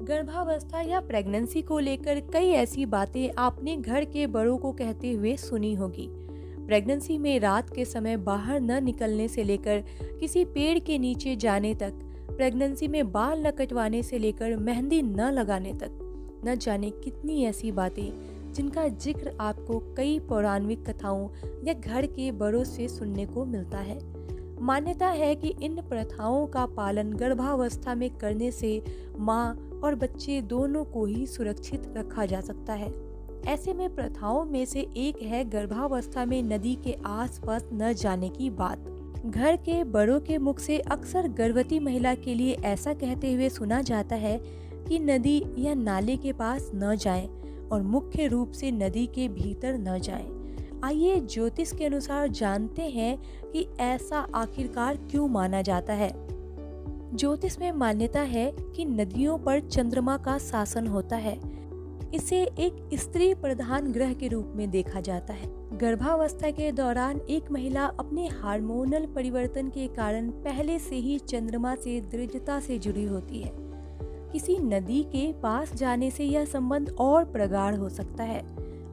गर्भावस्था या प्रेगनेंसी को लेकर कई ऐसी बातें आपने घर के बड़ों को कहते हुए सुनी होगी। प्रेगनेंसी में रात के समय बाहर न निकलने से लेकर किसी पेड़ के नीचे जाने तक, प्रेगनेंसी में बाल न कटवाने से लेकर मेहंदी न लगाने तक, न जाने कितनी ऐसी बातें जिनका जिक्र आपको कई पौराणिक कथाओं या घर के बड़ों से सुनने को मिलता है। मान्यता है कि इन प्रथाओं का पालन गर्भावस्था में करने से माँ और बच्चे दोनों को ही सुरक्षित रखा जा सकता है। ऐसे में प्रथाओं में से एक है गर्भावस्था में नदी के आसपास न जाने की बात। घर के बड़ों के मुख से अक्सर गर्भवती महिला के लिए ऐसा कहते हुए सुना जाता है कि नदी या नाले के पास न जाएं और मुख्य रूप से नदी के भीतर न जाएं। आइए ज्योतिष के अनुसार जानते हैं कि ऐसा आखिरकार क्यों माना जाता है। ज्योतिष में मान्यता है कि नदियों पर चंद्रमा का शासन होता है। इसे एक स्त्री प्रधान ग्रह के रूप में देखा जाता है। गर्भावस्था के दौरान एक महिला अपने हार्मोनल परिवर्तन के कारण पहले से ही चंद्रमा से दृढ़ता से जुड़ी होती है। किसी नदी के पास जाने से यह संबंध और प्रगाढ़ हो सकता है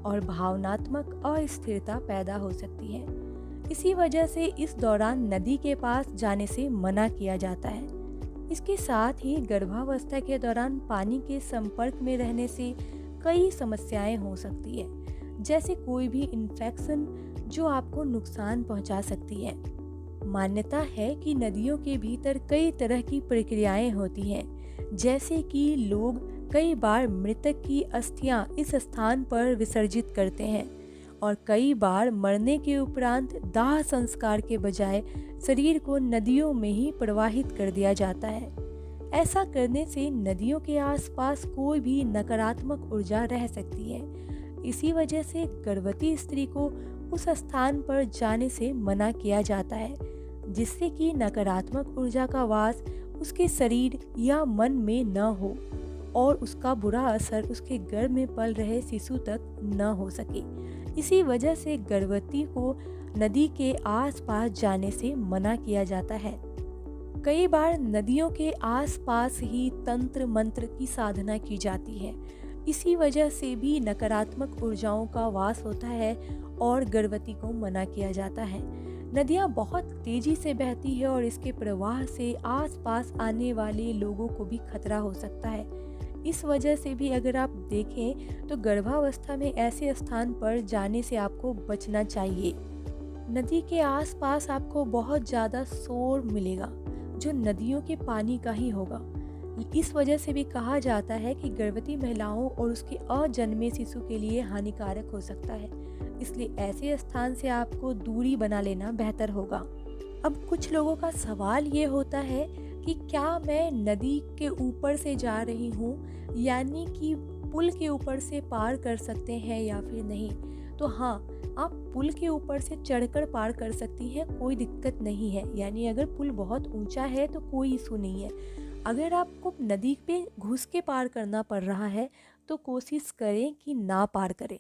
और भावनात्मक अस्थिरता पैदा हो सकती है। इसी वजह से इस दौरान नदी के पास जाने से मना किया जाता है। इसके साथ ही गर्भावस्था के दौरान पानी के संपर्क में रहने से कई समस्याएं हो सकती है, जैसे कोई भी इन्फेक्शन जो आपको नुकसान पहुंचा सकती है। मान्यता है कि नदियों के भीतर कई तरह की प्रक्रियाएं होती हैं, जैसे कि लोग कई बार मृतक की अस्थियां इस स्थान पर विसर्जित करते हैं और कई बार मरने के उपरांत दाह संस्कार के बजाय शरीर को नदियों में ही प्रवाहित कर दिया जाता है। ऐसा करने से नदियों के आसपास कोई भी नकारात्मक ऊर्जा रह सकती है। इसी वजह से गर्भवती स्त्री को उस स्थान पर जाने से मना किया जाता है, जिससे कि नकारात्मक ऊर्जा का वास उसके शरीर या मन में न हो और उसका बुरा असर उसके गर्भ में पल रहे शिशु तक न हो सके। इसी वजह से गर्भवती को नदी के आसपास जाने से मना किया जाता है। कई बार नदियों के आसपास ही तंत्र मंत्र की साधना की जाती है। इसी वजह से भी नकारात्मक ऊर्जाओं का वास होता है और गर्भवती को मना किया जाता है। नदियाँ बहुत तेजी से बहती है और इसके प्रवाह से आसपास आने वाले लोगों को भी खतरा हो सकता है। इस वजह से भी अगर आप देखें तो गर्भावस्था में ऐसे स्थान पर जाने से आपको बचना चाहिए। नदी के आसपास आपको बहुत ज़्यादा शोर मिलेगा, जो नदियों के पानी का ही होगा। इस वजह से भी कहा जाता है कि गर्भवती महिलाओं और उसके अजन्मे शिशु के लिए हानिकारक हो सकता है। इसलिए ऐसे स्थान से आपको दूरी बना लेना बेहतर होगा। अब कुछ लोगों का सवाल ये होता है कि क्या मैं नदी के ऊपर से जा रही हूँ, यानी कि पुल के ऊपर से पार कर सकते हैं या फिर नहीं। तो हाँ, आप पुल के ऊपर से चढ़कर पार कर सकती हैं, कोई दिक्कत नहीं है। यानी अगर पुल बहुत ऊंचा है तो कोई इशू नहीं है। अगर आपको नदी पे घुस के पार करना पड़ रहा है तो कोशिश करें कि ना पार करें।